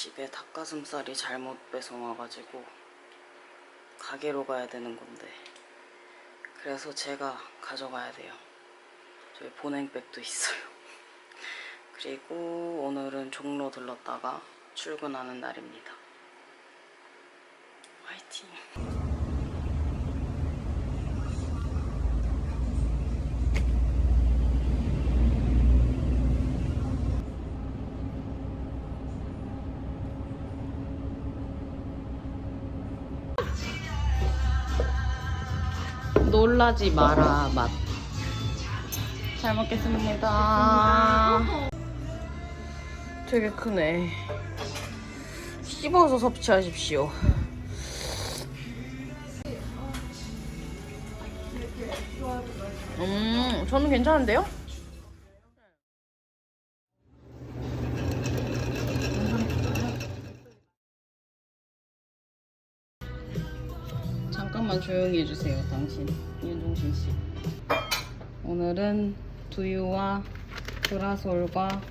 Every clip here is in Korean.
집에 닭가슴살이 잘못 배송와가지고 가게로 가야 되는 건데, 그래서 제가 가져가야 돼요. 저희 보냉백도 있어요. 그리고 오늘은 종로 들렀다가 출근하는 날입니다. 화이팅! 놀라지 마라 맛. 잘 먹겠습니다. 되게 크네. 씹어서 섭취하십시오. 저는 괜찮은데요? 잠깐만 조용히 해주세요, 당신. 윤종신 씨. 오늘은 두유와 그라솔과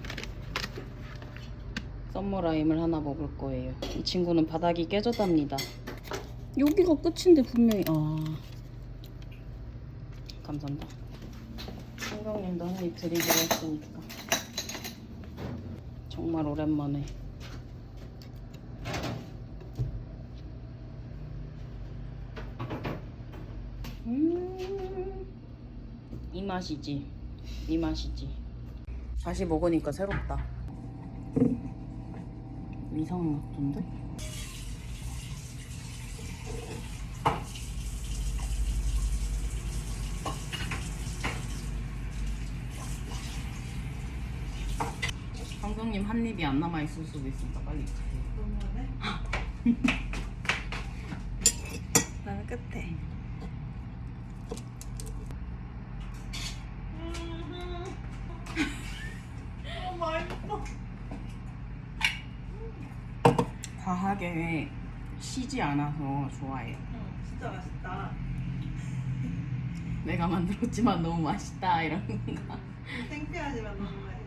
썸머라임을 하나 먹을 거예요. 이 친구는 바닥이 깨졌답니다. 여기가 끝인데 분명히. 감사합니다. 성경님도 한 입 드리기로 했으니까. 정말 오랜만에. 이 맛이지. 이 맛이지. 다시 먹으니까 새롭다. 이상한 것 같던데? 감독님 한 입이 안 남아있을 수도 있으니까 빨리 드세요. 나는 끝에. 맛있어. 과하게 시지 않아서 좋아해요. 진짜 맛있다. 내가 만들었지만 너무 맛있다 이런 건가? 생피하지만 너무 맛있다.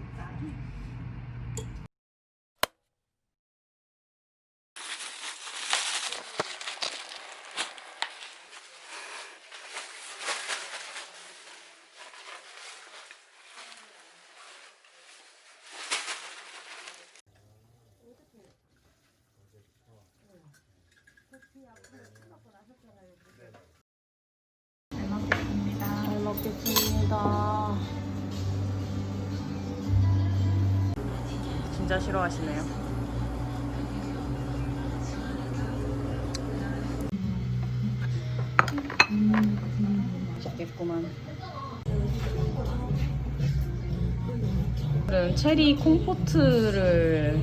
잘 먹겠습니다. 진짜 싫어하시네요. 맛있겠구만. 오늘은 체리 콤포트를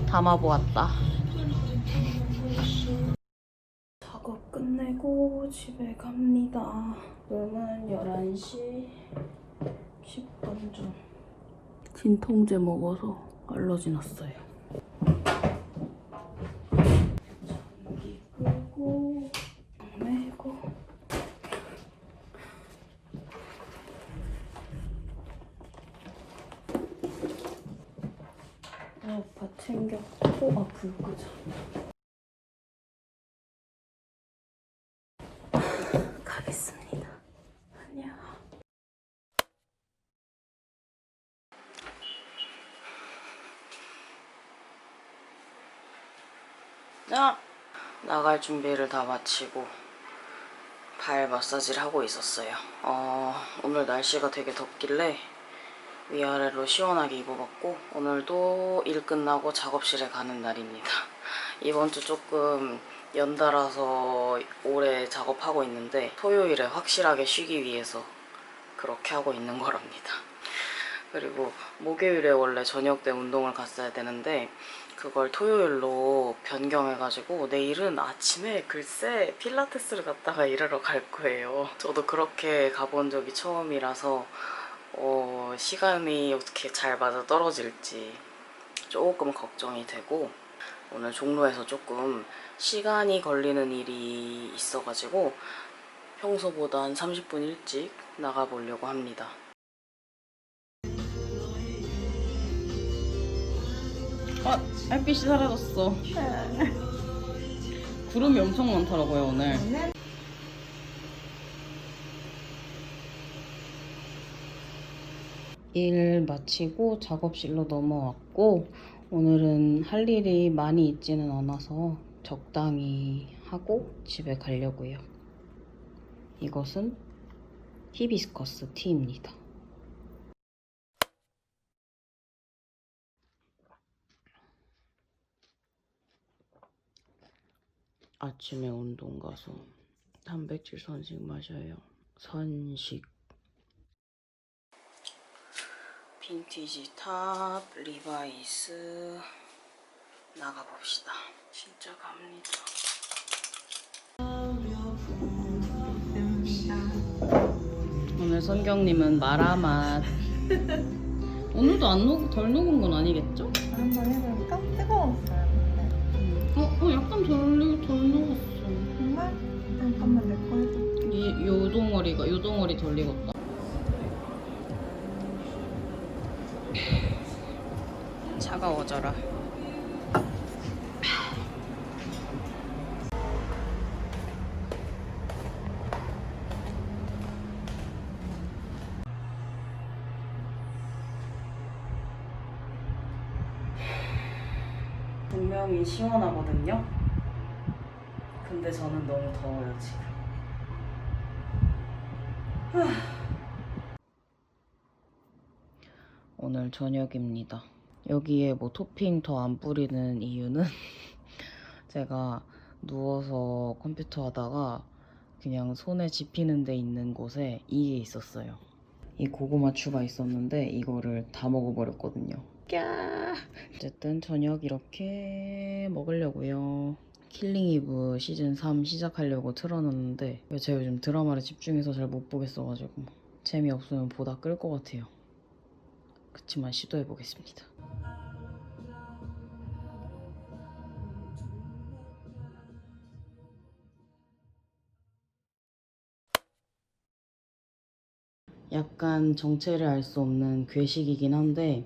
담아보았다. 작업 끝내고 집에 갑니다. 지금은 11시 10분 전. 진통제 먹어서 알러지 났어요. 전기 끄고 매고 오빠 챙겼고 불 끄자. 가겠습니다. 안녕. 나갈 준비를 다 마치고 발 마사지를 하고 있었어요. 오늘 날씨가 되게 덥길래 위아래로 시원하게 입어봤고, 오늘도 일 끝나고 작업실에 가는 날입니다. 이번 주 조금 연달아서 오래 작업하고 있는데 토요일에 확실하게 쉬기 위해서 그렇게 하고 있는 거랍니다. 그리고 목요일에 원래 저녁 때 운동을 갔어야 되는데 그걸 토요일로 변경해가지고 내일은 아침에 글쎄 필라테스를 갔다가 일하러 갈 거예요. 저도 그렇게 가본 적이 처음이라서 시간이 어떻게 잘 맞아 떨어질지 조금 걱정이 되고, 오늘 종로에서 조금 시간이 걸리는 일이 있어가지고 평소보다 한 30분 일찍 나가보려고 합니다. 햇빛이 사라졌어. 구름이 엄청 많더라고요, 오늘. 일 마치고 작업실로 넘어왔고, 오늘은 할 일이 많이 있지는 않아서 적당히 하고 집에 가려고요. 이것은 히비스커스 티입니다. 아침에 운동 가서 단백질 선식 마셔요. 선식. 빈티지 탑, 리바이스 나가봅시다. 진짜 갑니다. 오늘 선경님은 마라맛. 오늘도 덜 녹은 건 아니겠죠? 한번 해볼까? 뜨거웠어요. 약간 덜 녹았어. 정말? 잠깐만 내 거 해볼게. 요 동어리 덜 익었다. 차가워져라. 분명히 시원하거든요? 근데 저는 너무 더워요, 지금. 오늘 저녁입니다. 여기에 뭐 토핑 더 안 뿌리는 이유는 제가 누워서 컴퓨터 하다가 그냥 손에 집히는 데 있는 곳에 이게 있었어요. 이 고구마추가 있었는데 이거를 다 먹어버렸거든요. 어쨌든 저녁 이렇게 먹으려고요. 킬링 이브 시즌 3 시작하려고 틀어놨는데 제가 요즘 드라마를 집중해서 잘 못 보겠어가지고 재미없으면 보다 끌 것 같아요. 그치만 시도해보겠습니다. 약간 정체를 알 수 없는 괴식이긴 한데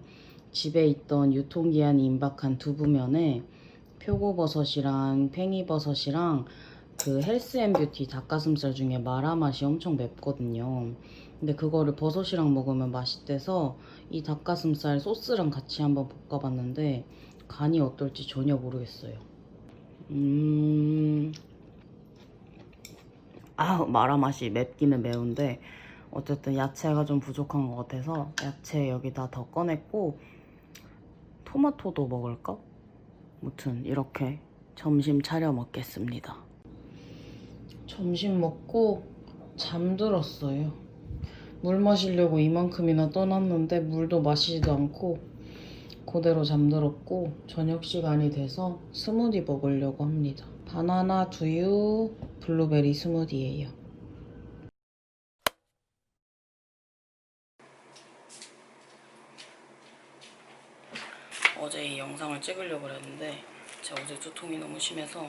집에 있던 유통기한이 임박한 두부면에 표고버섯이랑 팽이버섯이랑 그 헬스앤뷰티 닭가슴살 중에 마라 맛이 엄청 맵거든요. 근데 그거를 버섯이랑 먹으면 맛있대서 이 닭가슴살 소스랑 같이 한번 볶아봤는데 간이 어떨지 전혀 모르겠어요. 마라 맛이 맵기는 매운데 어쨌든 야채가 좀 부족한 것 같아서 야채 여기다 더 꺼냈고 토마토도 먹을까? 무튼 이렇게 점심 차려 먹겠습니다. 점심 먹고 잠들었어요. 물 마시려고 이만큼이나 떠났는데 물도 마시지도 않고 그대로 잠들었고 저녁 시간이 돼서 스무디 먹으려고 합니다. 바나나 두유 블루베리 스무디예요. 어제 이 영상을 찍으려고 했는데 제가 어제 두통이 너무 심해서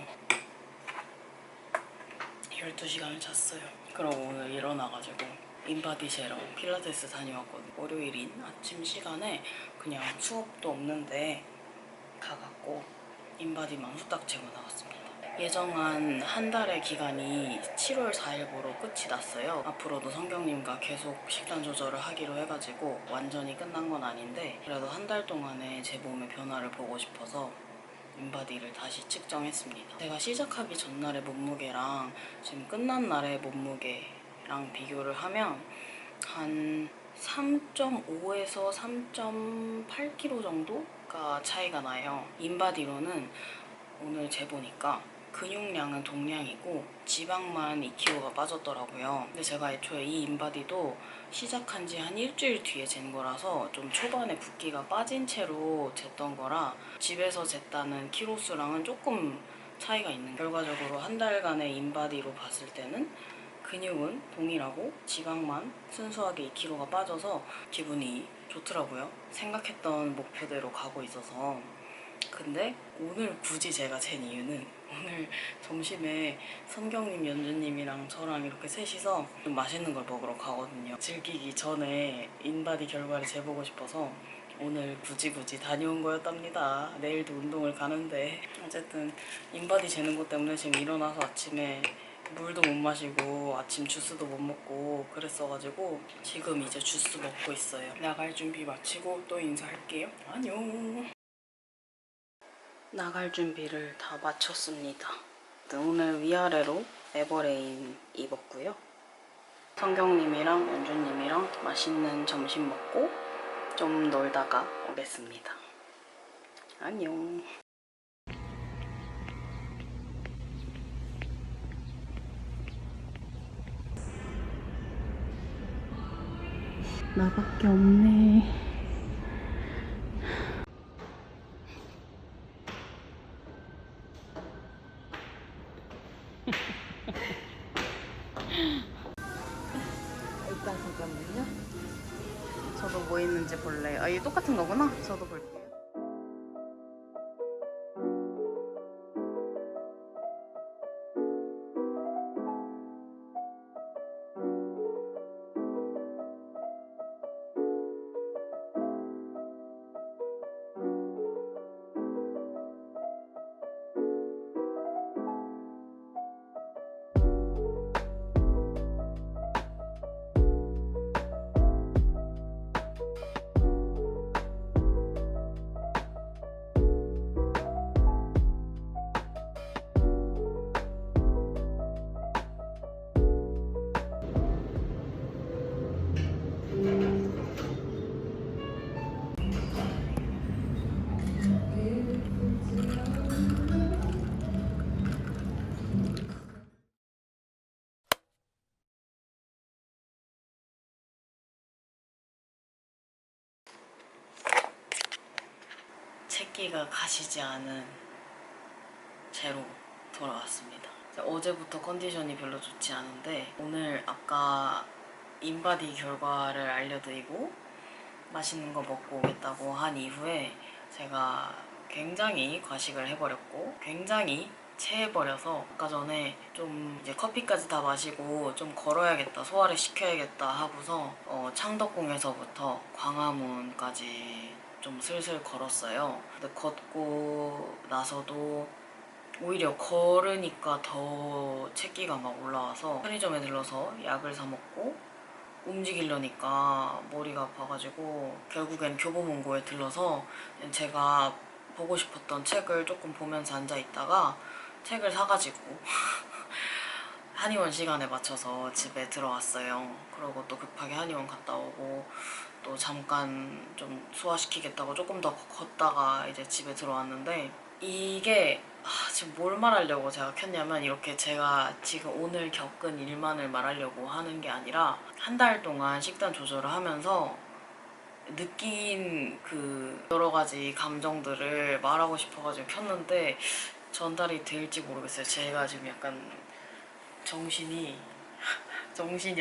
12시간을 잤어요. 그러고 오늘 일어나가지고 인바디 제로 필라테스 다녀왔거든요. 월요일인 아침 시간에 그냥 수업도 없는데 가갖고 인바디만 후딱 재고 나왔습니다. 예정한 한 달의 기간이 7월 4일부로 끝이 났어요. 앞으로도 성경님과 계속 식단 조절을 하기로 해가지고 완전히 끝난 건 아닌데 그래도 한 달 동안의 제 몸의 변화를 보고 싶어서 인바디를 다시 측정했습니다. 제가 시작하기 전날의 몸무게랑 지금 끝난 날의 몸무게랑 비교를 하면 한 3.5에서 3.8kg 정도가 차이가 나요. 인바디로는 오늘 재보니까 근육량은 동량이고 지방만 2kg가 빠졌더라고요. 근데 제가 애초에 이 인바디도 시작한 지 한 일주일 뒤에 잰 거라서 좀 초반에 붓기가 빠진 채로 쟀던 거라 집에서 쟀다는 키로수랑은 조금 차이가 있는, 결과적으로 한 달간의 인바디로 봤을 때는 근육은 동일하고 지방만 순수하게 2kg가 빠져서 기분이 좋더라고요. 생각했던 목표대로 가고 있어서. 근데 오늘 굳이 제가 잰 이유는 오늘 점심에 선경님, 연주님이랑 저랑 이렇게 셋이서 좀 맛있는 걸 먹으러 가거든요. 즐기기 전에 인바디 결과를 재보고 싶어서 오늘 굳이 다녀온 거였답니다. 내일도 운동을 가는데 어쨌든 인바디 재는 것 때문에 지금 일어나서 아침에 물도 못 마시고 아침 주스도 못 먹고 그랬어가지고 지금 이제 주스 먹고 있어요. 나갈 준비 마치고 또 인사할게요. 안녕. 나갈 준비를 다 마쳤습니다. 오늘 위아래로 에버레인 입었고요. 성경님이랑 연주님이랑 맛있는 점심 먹고 좀 놀다가 오겠습니다. 안녕. 나밖에 없네. 일단 잠깐만요. 저도 뭐 있는지 볼래요. 아, 이게 똑같은 거구나. 저도 볼게요. 채기가 가시지 않은 채로 돌아왔습니다. 어제부터 컨디션이 별로 좋지 않은데 오늘 아까 인바디 결과를 알려드리고 맛있는 거 먹고 오겠다고 한 이후에 제가 굉장히 과식을 해버렸고 굉장히 체해버려서 아까 전에 좀 이제 커피까지 다 마시고 좀 걸어야겠다, 소화를 시켜야겠다 하고서 창덕궁에서부터 광화문까지 좀 슬슬 걸었어요. 근데 걷고 나서도 오히려 걸으니까 더 채기가 막 올라와서 편의점에 들러서 약을 사 먹고 움직이려니까 머리가 아파가지고 결국엔 교보문고에 들러서 제가 보고 싶었던 책을 조금 보면서 앉아있다가 책을 사가지고 한의원 시간에 맞춰서 집에 들어왔어요. 그러고 또 급하게 한의원 갔다 오고 또 잠깐 좀 소화시키겠다고 조금 더 걷다가 이제 집에 들어왔는데 이게 지금 뭘 말하려고 제가 켰냐면 이렇게 제가 지금 오늘 겪은 일만을 말하려고 하는 게 아니라 한 달 동안 식단 조절을 하면서 느낀 그 여러 가지 감정들을 말하고 싶어가지고 켰는데 전달이 될지 모르겠어요. 제가 지금 약간 정신이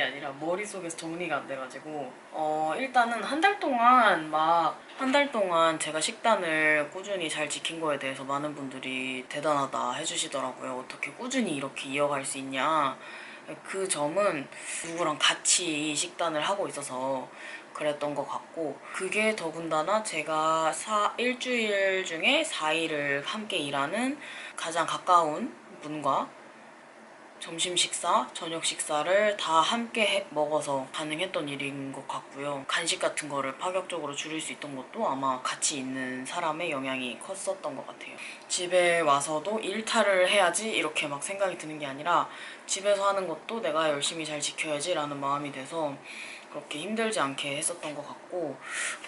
아니라 머릿속에서 정리가 안 돼가지고 일단은 한 달 동안 제가 식단을 꾸준히 잘 지킨 거에 대해서 많은 분들이 대단하다 해주시더라고요. 어떻게 꾸준히 이렇게 이어갈 수 있냐. 그 점은 누구랑 같이 식단을 하고 있어서 그랬던 것 같고 그게 더군다나 제가 일주일 중에 4일을 함께 일하는 가장 가까운 분과 점심 식사, 저녁 식사를 다 함께 먹어서 가능했던 일인 것 같고요. 간식 같은 거를 파격적으로 줄일 수 있던 것도 아마 같이 있는 사람의 영향이 컸었던 것 같아요. 집에 와서도 일탈을 해야지 이렇게 막 생각이 드는 게 아니라 집에서 하는 것도 내가 열심히 잘 지켜야지 라는 마음이 돼서 그렇게 힘들지 않게 했었던 것 같고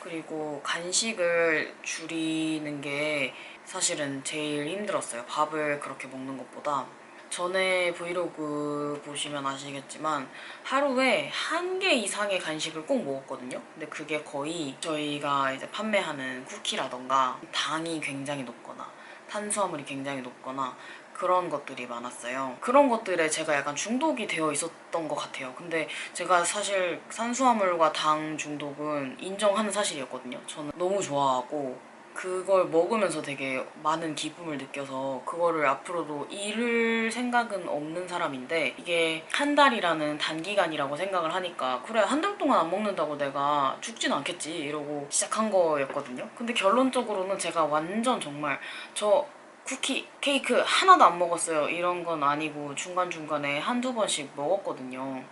그리고 간식을 줄이는 게 사실은 제일 힘들었어요. 밥을 그렇게 먹는 것보다. 전에 브이로그 보시면 아시겠지만 하루에 1개 이상의 간식을 꼭 먹었거든요. 근데 그게 거의 저희가 이제 판매하는 쿠키라던가 당이 굉장히 높거나 탄수화물이 굉장히 높거나 그런 것들이 많았어요. 그런 것들에 제가 약간 중독이 되어 있었던 것 같아요. 근데 제가 사실 탄수화물과 당 중독은 인정하는 사실이었거든요. 저는 너무 좋아하고 그걸 먹으면서 되게 많은 기쁨을 느껴서 그거를 앞으로도 잃을 생각은 없는 사람인데, 이게 한 달이라는 단기간이라고 생각을 하니까 그래 한 달 동안 안 먹는다고 내가 죽진 않겠지 이러고 시작한 거였거든요. 근데 결론적으로는 제가 완전 정말 저 쿠키, 케이크 하나도 안 먹었어요 이런 건 아니고 중간중간에 한두 번씩 먹었거든요.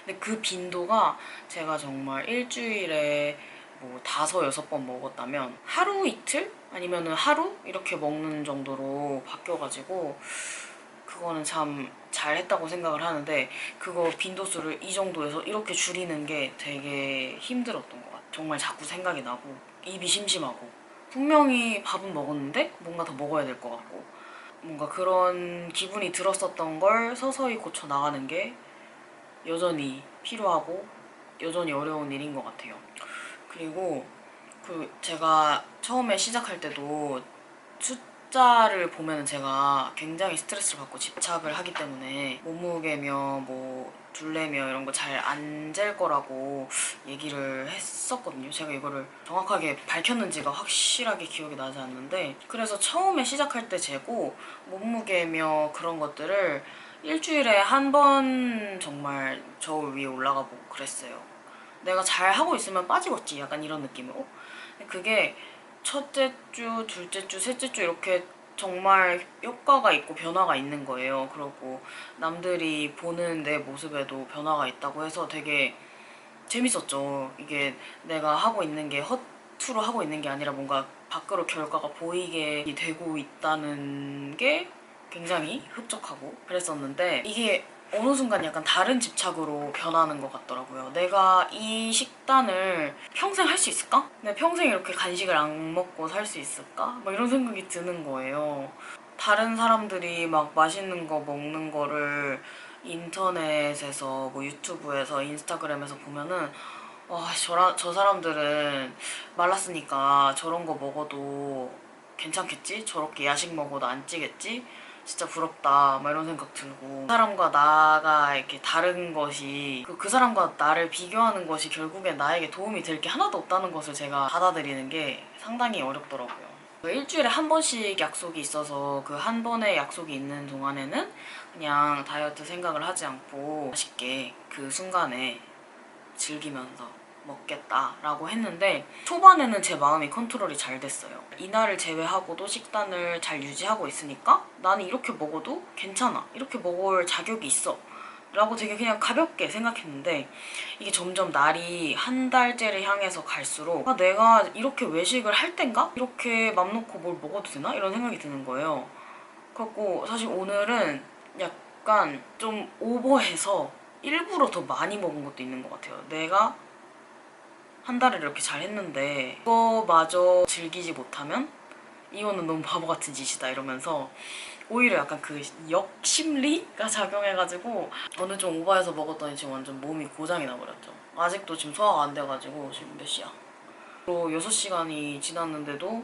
근데 그 빈도가 제가 정말 일주일에 뭐 5-6번 먹었다면 하루 이틀? 아니면은 하루? 이렇게 먹는 정도로 바뀌어가지고 그거는 참 잘했다고 생각을 하는데, 그거 빈도수를 이 정도에서 이렇게 줄이는 게 되게 힘들었던 것 같아요. 정말 자꾸 생각이 나고 입이 심심하고 분명히 밥은 먹었는데 뭔가 더 먹어야 될 것 같고 뭔가 그런 기분이 들었었던 걸 서서히 고쳐 나가는 게 여전히 필요하고 여전히 어려운 일인 것 같아요. 그리고 그 제가 처음에 시작할 때도 숫자를 보면 제가 굉장히 스트레스를 받고 집착을 하기 때문에 몸무게며 뭐 둘레며 이런 거 잘 안 잴 거라고 얘기를 했었거든요. 제가 이거를 정확하게 밝혔는지가 확실하게 기억이 나지 않는데, 그래서 처음에 시작할 때 재고 몸무게며 그런 것들을 일주일에 한 번 정말 저울 위에 올라가 보고 그랬어요. 내가 잘 하고 있으면 빠지겠지 약간 이런 느낌으로. 그게 첫째 주, 둘째 주, 셋째 주 이렇게 정말 효과가 있고 변화가 있는 거예요. 그리고 남들이 보는 내 모습에도 변화가 있다고 해서 되게 재밌었죠. 이게 내가 하고 있는 게 허투루 하고 있는 게 아니라 뭔가 밖으로 결과가 보이게 되고 있다는 게 굉장히 흡족하고 그랬었는데, 이게 어느 순간 약간 다른 집착으로 변하는 것 같더라고요. 내가 이 식단을 평생 할 수 있을까? 내가 평생 이렇게 간식을 안 먹고 살 수 있을까? 막 이런 생각이 드는 거예요. 다른 사람들이 막 맛있는 거 먹는 거를 인터넷에서 뭐 유튜브에서 인스타그램에서 보면은 와, 저 사람들은 말랐으니까 저런 거 먹어도 괜찮겠지? 저렇게 야식 먹어도 안 찌겠지? 진짜 부럽다 막 이런 생각 들고, 그 사람과 나가 이렇게 다른 것이 그 사람과 나를 비교하는 것이 결국에 나에게 도움이 될 게 하나도 없다는 것을 제가 받아들이는 게 상당히 어렵더라고요. 일주일에 한 번씩 약속이 있어서 그 한 번의 약속이 있는 동안에는 그냥 다이어트 생각을 하지 않고 맛있게 그 순간에 즐기면서 먹겠다라고 했는데, 초반에는 제 마음이 컨트롤이 잘 됐어요. 이날을 제외하고도 식단을 잘 유지하고 있으니까 나는 이렇게 먹어도 괜찮아, 이렇게 먹을 자격이 있어 라고 되게 그냥 가볍게 생각했는데, 이게 점점 날이 한 달째를 향해서 갈수록 내가 이렇게 외식을 할 땐가? 이렇게 맘 놓고 뭘 먹어도 되나? 이런 생각이 드는 거예요. 그래갖고 사실 오늘은 약간 좀 오버해서 일부러 더 많이 먹은 것도 있는 것 같아요. 내가 한 달을 이렇게 잘 했는데 그거마저 즐기지 못하면 이거는 너무 바보 같은 짓이다 이러면서 오히려 약간 그 역심리가 작용해가지고 오늘 좀 오버해서 먹었더니 지금 완전 몸이 고장이 나버렸죠. 아직도 지금 소화가 안 돼가지고 지금 몇 시야? 또 6시간이 지났는데도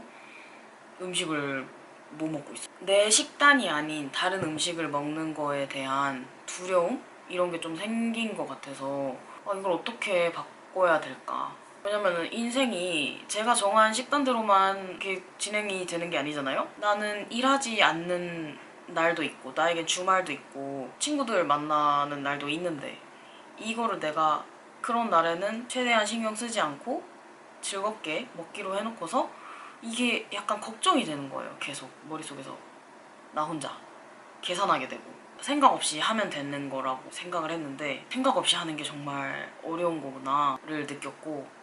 음식을 못 먹고 있어. 내 식단이 아닌 다른 음식을 먹는 거에 대한 두려움? 이런 게 좀 생긴 것 같아서 이걸 어떻게 바꿔야 될까? 왜냐면은 인생이 제가 정한 식단대로만 이렇게 진행이 되는 게 아니잖아요? 나는 일하지 않는 날도 있고 나에겐 주말도 있고 친구들 만나는 날도 있는데, 이거를 내가 그런 날에는 최대한 신경 쓰지 않고 즐겁게 먹기로 해놓고서 이게 약간 걱정이 되는 거예요. 계속 머릿속에서 나 혼자 계산하게 되고, 생각 없이 하면 되는 거라고 생각을 했는데 생각 없이 하는 게 정말 어려운 거구나를 느꼈고,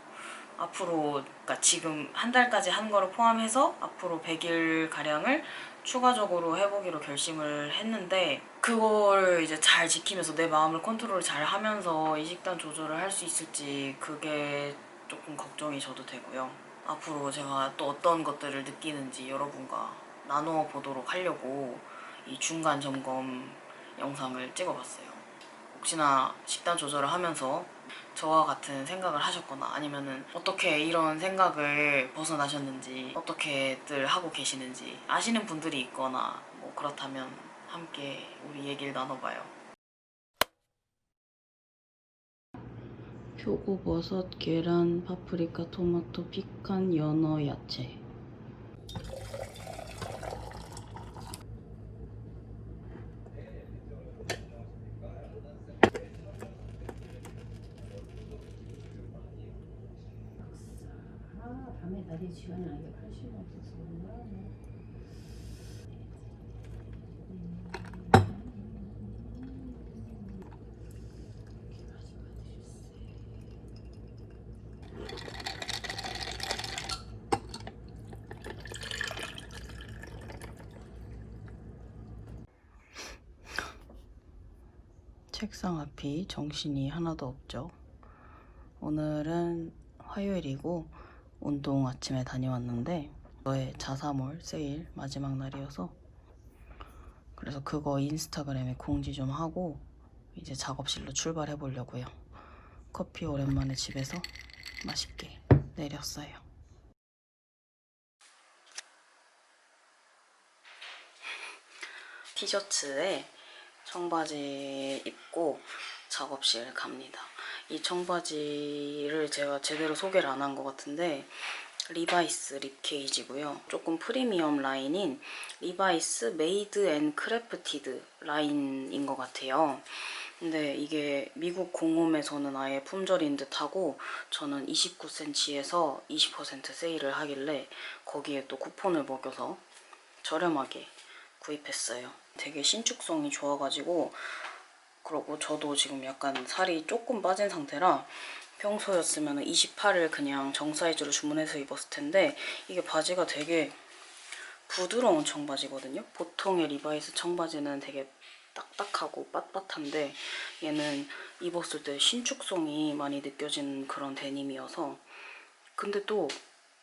앞으로 그러니까 지금 한 달까지 한 거를 포함해서 앞으로 100일 가량을 추가적으로 해보기로 결심을 했는데, 그걸 이제 잘 지키면서 내 마음을 컨트롤 잘 하면서 이 식단 조절을 할 수 있을지 그게 조금 걱정이 저도 되고요. 앞으로 제가 또 어떤 것들을 느끼는지 여러분과 나누어 보도록 하려고 이 중간 점검 영상을 찍어봤어요. 혹시나 식단 조절을 하면서 저와 같은 생각을 하셨거나 아니면은 어떻게 이런 생각을 벗어나셨는지, 어떻게들 하고 계시는지 아시는 분들이 있거나 뭐 그렇다면 함께 우리 얘기를 나눠봐요. 표고버섯, 계란, 파프리카, 토마토, 피칸, 연어, 야채. 시원하게 할 수가 없어서 그런가? 책상 앞이 정신이 하나도 없죠. 오늘은 화요일이고 운동 아침에 다녀왔는데 저의 자사몰 세일 마지막 날이어서 그래서 그거 인스타그램에 공지 좀 하고 이제 작업실로 출발해 보려고요. 커피 오랜만에 집에서 맛있게 내렸어요. 티셔츠에 청바지 입고 작업실 갑니다. 이 청바지를 제가 제대로 소개를 안 한 것 같은데 리바이스 립케이지고요. 조금 프리미엄 라인인 리바이스 메이드 앤 크래프티드 라인인 것 같아요. 근데 이게 미국 공홈에서는 아예 품절인 듯하고 저는 29cm에서 20% 세일을 하길래 거기에 또 쿠폰을 먹여서 저렴하게 구입했어요. 되게 신축성이 좋아가지고 그리고 저도 지금 약간 살이 조금 빠진 상태라 평소였으면 28을 그냥 정 사이즈로 주문해서 입었을 텐데 이게 바지가 되게 부드러운 청바지거든요. 보통의 리바이스 청바지는 되게 딱딱하고 빳빳한데 얘는 입었을 때 신축성이 많이 느껴지는 그런 데님이어서 근데 또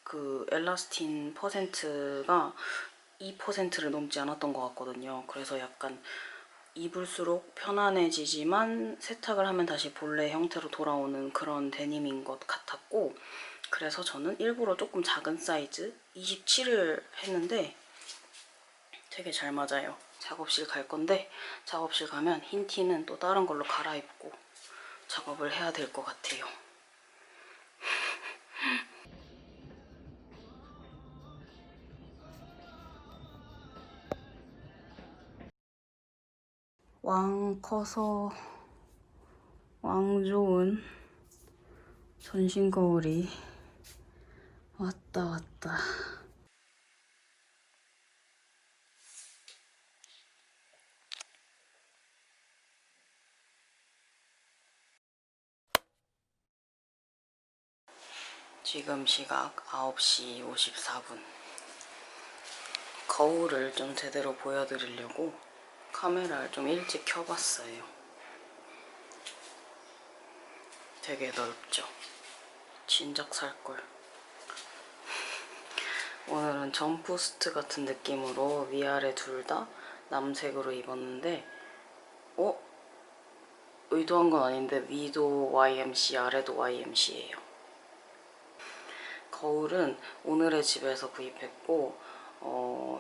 그 엘라스틴 퍼센트가 2%를 넘지 않았던 것 같거든요. 그래서 약간 입을수록 편안해지지만 세탁을 하면 다시 본래 형태로 돌아오는 그런 데님인 것 같았고 그래서 저는 일부러 조금 작은 사이즈 27을 했는데 되게 잘 맞아요. 작업실 갈 건데 작업실 가면 흰 티는 또 다른 걸로 갈아입고 작업을 해야 될 것 같아요. 왕 커서 왕 좋은 전신 거울이 왔다. 지금 시각 9시 54분. 거울을 좀 제대로 보여드리려고 카메라를 좀 일찍 켜봤어요. 되게 넓죠? 진작 살걸. 오늘은 점프스트 같은 느낌으로 위아래 둘 다 남색으로 입었는데 의도한 건 아닌데 위도 YMC, 아래도 YMC예요. 거울은 오늘의 집에서 구입했고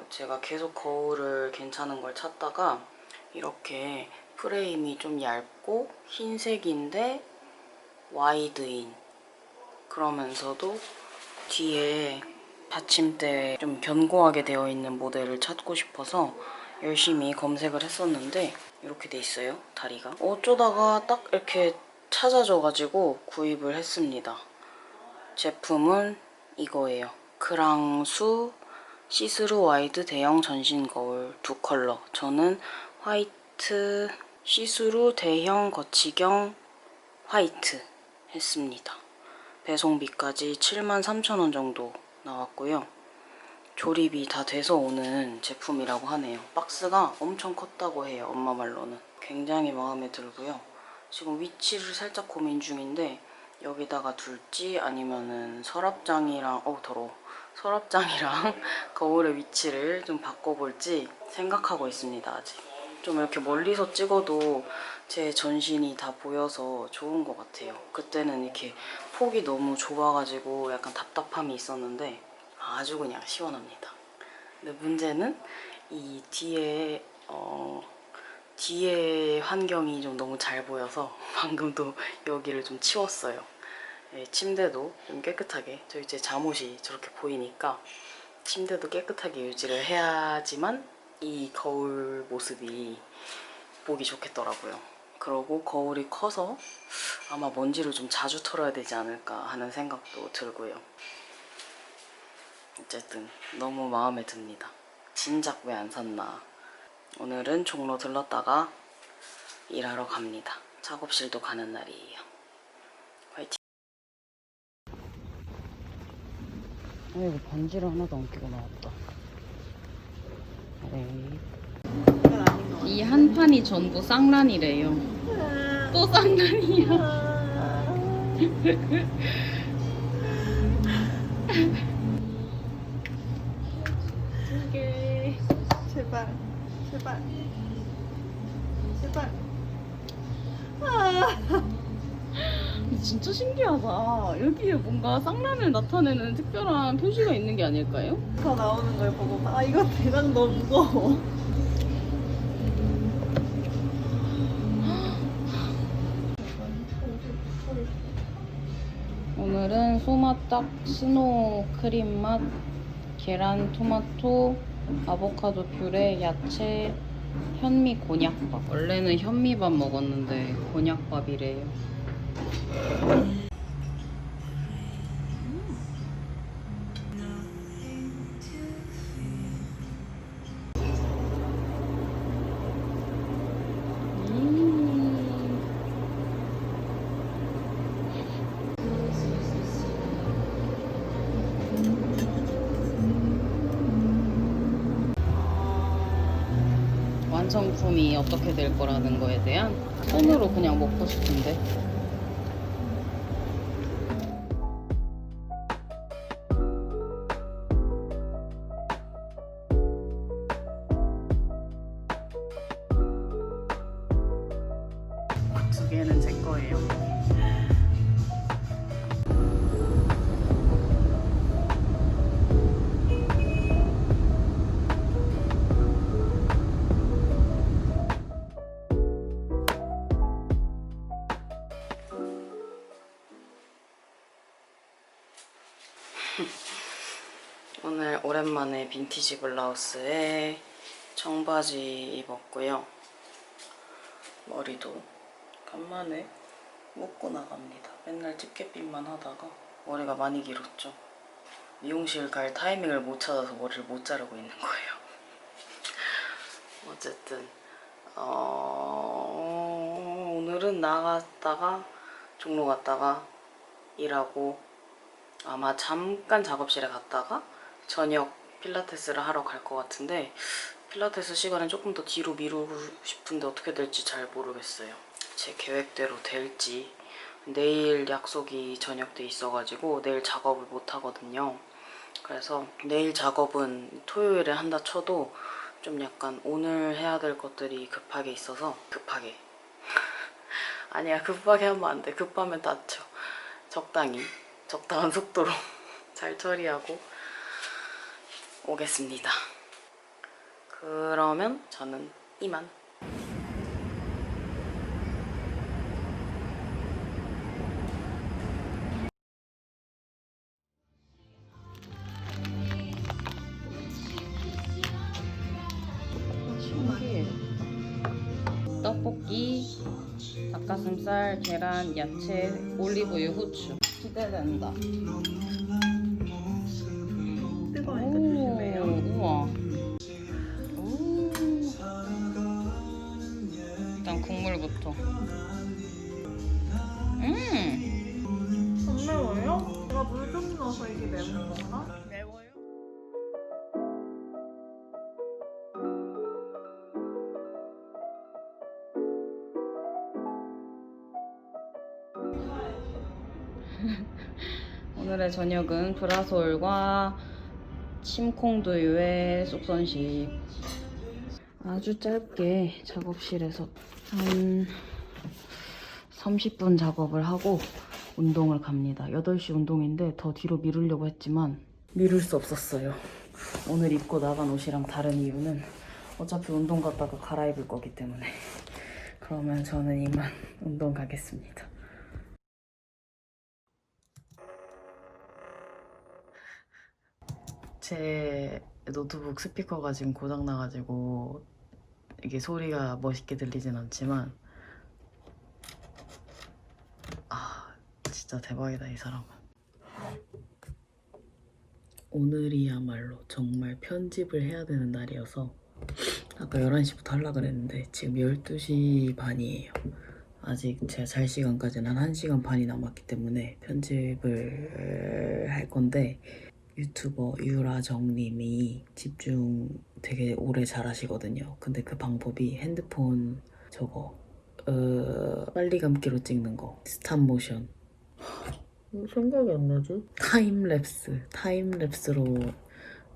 제가 계속 거울을 괜찮은 걸 찾다가 이렇게 프레임이 좀 얇고 흰색인데 와이드인 그러면서도 뒤에 받침대 좀 견고하게 되어 있는 모델을 찾고 싶어서 열심히 검색을 했었는데 이렇게 돼 있어요, 다리가. 어쩌다가 딱 이렇게 찾아져가지고 구입을 했습니다. 제품은 이거예요. 그랑수 시스루 와이드 대형 전신 거울 두 컬러. 저는 화이트 시스루 대형 거치경 화이트 했습니다. 배송비까지 73,000원 정도 나왔고요. 조립이 다 돼서 오는 제품이라고 하네요. 박스가 엄청 컸다고 해요, 엄마 말로는. 굉장히 마음에 들고요. 지금 위치를 살짝 고민 중인데 여기다가 둘지 아니면은 서랍장이랑 더러워. 서랍장이랑 거울의 위치를 좀 바꿔볼지 생각하고 있습니다, 아직. 좀 이렇게 멀리서 찍어도 제 전신이 다 보여서 좋은 것 같아요. 그때는 이렇게 폭이 너무 좁아가지고 약간 답답함이 있었는데 아주 그냥 시원합니다. 근데 문제는 이 뒤에 환경이 좀 너무 잘 보여서 방금도 여기를 좀 치웠어요. 네, 침대도 좀 깨끗하게 저희 제 잠옷이 저렇게 보이니까 침대도 깨끗하게 유지를 해야지만 이 거울 모습이 보기 좋겠더라고요. 그러고 거울이 커서 아마 먼지를 좀 자주 털어야 되지 않을까 하는 생각도 들고요. 어쨌든 너무 마음에 듭니다. 진작 왜 안 샀나. 오늘은 종로 들렀다가 일하러 갑니다. 작업실도 가는 날이에요. 화이팅! 아이고, 반지를 하나도 안 끼고 나왔다. 네. 이 한 판이 전부 쌍란이래요. 또 쌍란이야. 제발, 제발, 제발. 진짜 신기하다. 여기에 뭔가 쌍란을 나타내는 특별한 표시가 있는 게 아닐까요? 더 나오는 걸 보고 이거 대강 너무 무거워. 오늘은 소맛닭 스노우 크림 맛, 계란, 토마토, 아보카도 퓨레, 야채, 현미 곤약밥. 원래는 현미밥 먹었는데 곤약밥이래요. 완성품이 어떻게 될 거라는 거에 대한 손으로 그냥 먹고 싶은데. 두 개는 제 거예요. 오늘 오랜만에 빈티지 블라우스에 청바지 입었고요. 머리도 간만에 묶고 나갑니다. 맨날 집게핀만 하다가 머리가 많이 길었죠. 미용실 갈 타이밍을 못 찾아서 머리를 못 자르고 있는 거예요. 어쨌든 오늘은 나갔다가 종로 갔다가 일하고 아마 잠깐 작업실에 갔다가 저녁 필라테스를 하러 갈 것 같은데, 필라테스 시간은 조금 더 뒤로 미루고 싶은데 어떻게 될지 잘 모르겠어요. 제 계획대로 될지. 내일 약속이 저녁 때 있어가지고 내일 작업을 못 하거든요. 그래서 내일 작업은 토요일에 한다 쳐도 좀 약간 오늘 해야 될 것들이 급하게 있어서 급하게 아니야, 급하게 하면 안 돼. 급하면 다쳐. 적당히 적당한 속도로 잘 처리하고 오겠습니다. 그러면 저는 이만. 신기해. 떡볶이, 닭가슴살, 계란, 야채, 올리브유, 후추. 기대된다. 뜨거우니까 조심해요. 우와. 오. 일단 국물부터. 안 매워요? 제가 물 좀 넣어서 이게 매운 건가? 매워요? 오늘의 저녁은 브라솔과 침콩두유의 쑥선식. 아주 짧게 작업실에서 한 30분 작업을 하고 운동을 갑니다. 8시 운동인데 더 뒤로 미루려고 했지만 미룰 수 없었어요. 오늘 입고 나간 옷이랑 다른 이유는 어차피 운동 갔다가 갈아입을 거기 때문에. 그러면 저는 이만 운동 가겠습니다. 제 노트북 스피커가 지금 고장나가지고 이게 소리가 멋있게 들리진 않지만 진짜 대박이다, 이 사람은. 오늘이야말로 정말 편집을 해야 되는 날이어서 아까 11시부터 하려고 그랬는데 지금 12시 반이에요. 아직 제가 잘 시간까지는 한 1시간 반이 남았기 때문에 편집을 할 건데 유튜버 유라정님이 집중 되게 오래 잘 하시거든요. 근데 그 방법이 핸드폰 저거 빨리 감기로 찍는 거 스탑 모션 생각이 안 나지? 타임랩스로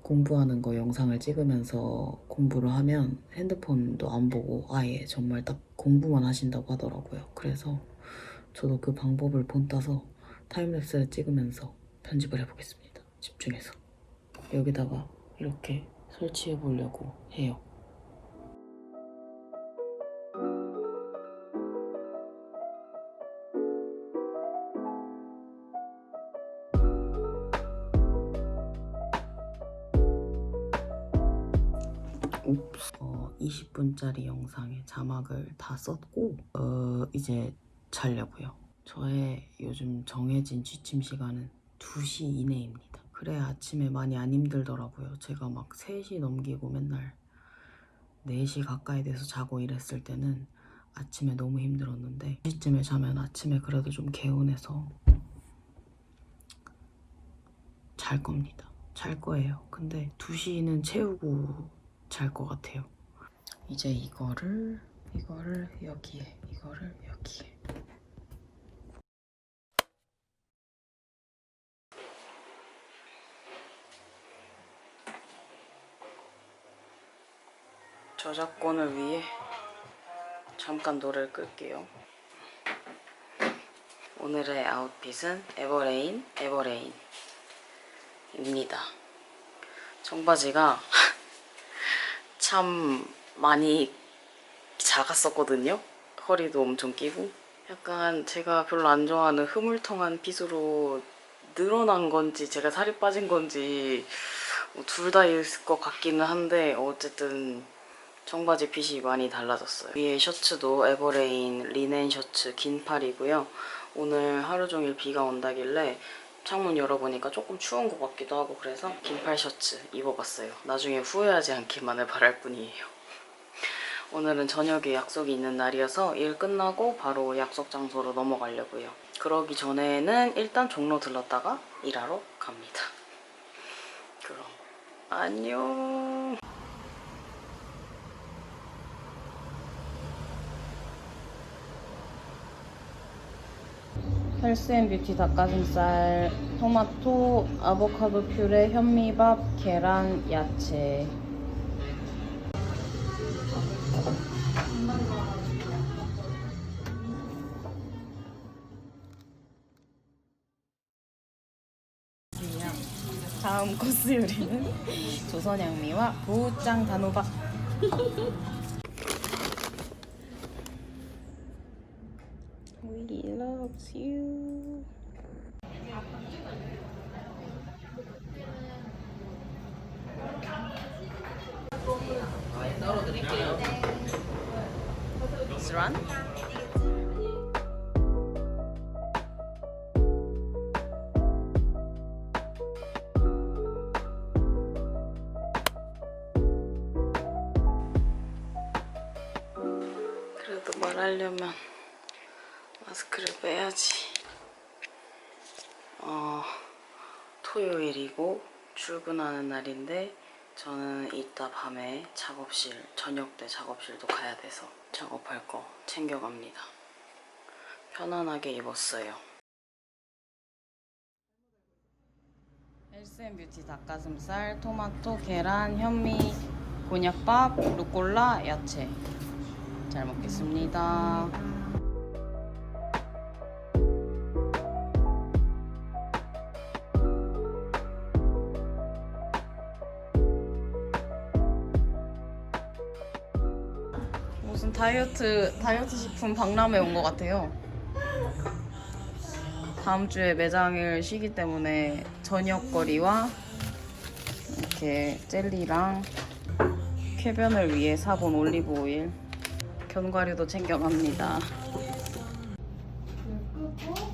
공부하는 거 영상을 찍으면서 공부를 하면 핸드폰도 안 보고 아예 정말 딱 공부만 하신다고 하더라고요. 그래서 저도 그 방법을 본따서 타임랩스를 찍으면서 편집을 해보겠습니다. 집중해서. 여기다가 이렇게 설치해 보려고 해요. 옵스. 20분짜리 영상에 자막을 다 썼고 이제 자려고요. 저의 요즘 정해진 취침 시간은 2시 이내입니다. 그래야 아침에 많이 안 힘들더라고요. 제가 막 3시 넘기고 맨날 4시 가까이 돼서 자고 이랬을 때는 아침에 너무 힘들었는데 2시쯤에 자면 아침에 그래도 좀 개운해서 잘 겁니다. 잘 거예요. 근데 2시는 채우고 잘 것 같아요. 이제 이거를 여기에, 이거를 여기에. 저작권을 위해 잠깐 노래를 끌게요. 오늘의 아웃핏은 에버레인입니다. 청바지가 참 많이 작았었거든요. 허리도 엄청 끼고 약간 제가 별로 안 좋아하는 흐물텅한 핏으로 늘어난 건지 제가 살이 빠진 건지 둘 다일 것 같기는 한데 어쨌든 청바지 핏이 많이 달라졌어요. 위에 셔츠도 에버레인 리넨 셔츠 긴 팔이고요. 오늘 하루 종일 비가 온다길래 창문 열어보니까 조금 추운 것 같기도 하고 그래서 긴팔 셔츠 입어봤어요. 나중에 후회하지 않기만을 바랄 뿐이에요. 오늘은 저녁에 약속이 있는 날이어서 일 끝나고 바로 약속 장소로 넘어가려고요. 그러기 전에는 일단 종로 들렀다가 일하러 갑니다. 그럼 안녕. 헬스앤뷰티 닭가슴살, 토마토, 아보카도 퓨레, 현미밥, 계란, 야채. 다음 코스 요리는 조선 양미와 부짱 단호박. We loves you. 썰어드릴게요. 스란? 그래도 말하려면 마스크를 빼야지. 토요일이고 출근하는 날인데 저는 이따 밤에 작업실, 저녁 때 작업실도 가야 돼서 작업할 거 챙겨갑니다. 편안하게 입었어요. 헬스앤뷰티 닭가슴살, 토마토, 계란, 현미, 곤약밥, 루꼴라, 야채. 잘 먹겠습니다. 무슨 다이어트 식품 박람회 온 것 같아요. 다음 주에 매장을 쉬기 때문에 저녁거리와 이렇게 젤리랑 쾌변을 위해 사본 올리브 오일, 견과류도 챙겨갑니다.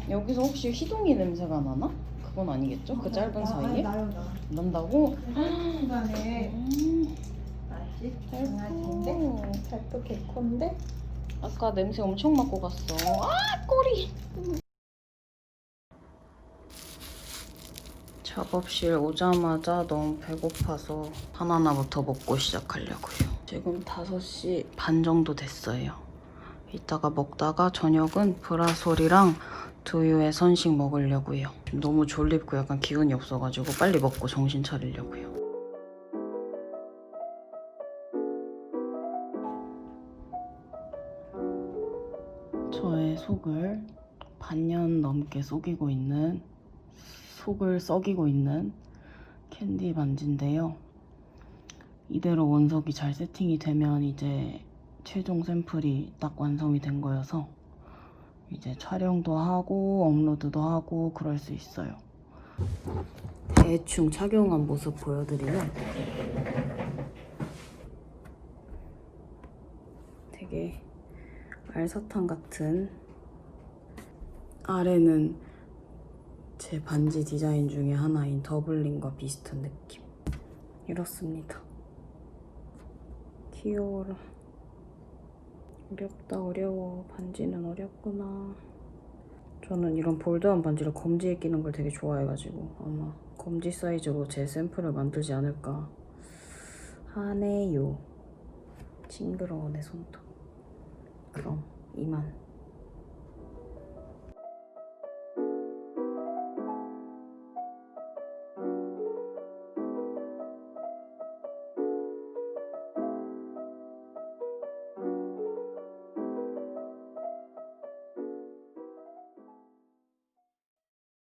여기서 혹시 휘동이 냄새가 나나? 그건 아니겠죠? 그 짧은 사이에? 나요. 난다고? 중간에 아직 강아지인데 잘또 개콘데 아까 냄새 엄청 맡고 갔어. 아, 꼬리! 작업실 오자마자 너무 배고파서 바나나부터 먹고 시작하려고요. 지금 5시 반 정도 됐어요. 이따가 먹다가 저녁은 브라솔이랑 두유에 선식 먹으려고요. 너무 졸립고 약간 기운이 없어가지고 빨리 먹고 정신 차리려고요. 저의 속을 반년 넘게 속이고 있는 캔디 반지인데요. 이대로 원석이 잘 세팅이 되면 이제 최종 샘플이 딱 완성이 된 거여서 이제 촬영도 하고 업로드도 하고 그럴 수 있어요. 대충 착용한 모습 보여드리면 되게 알사탕 같은, 아래는 제 반지 디자인 중에 하나인 더블링과 비슷한 느낌. 이렇습니다. 귀여워라. 어렵다, 어려워. 반지는 어렵구나. 저는 이런 볼드한 반지를 검지에 끼는 걸 되게 좋아해가지고 아마 검지 사이즈로 제 샘플을 만들지 않을까 하네요. 징그러워 내 손도. 그럼 이만.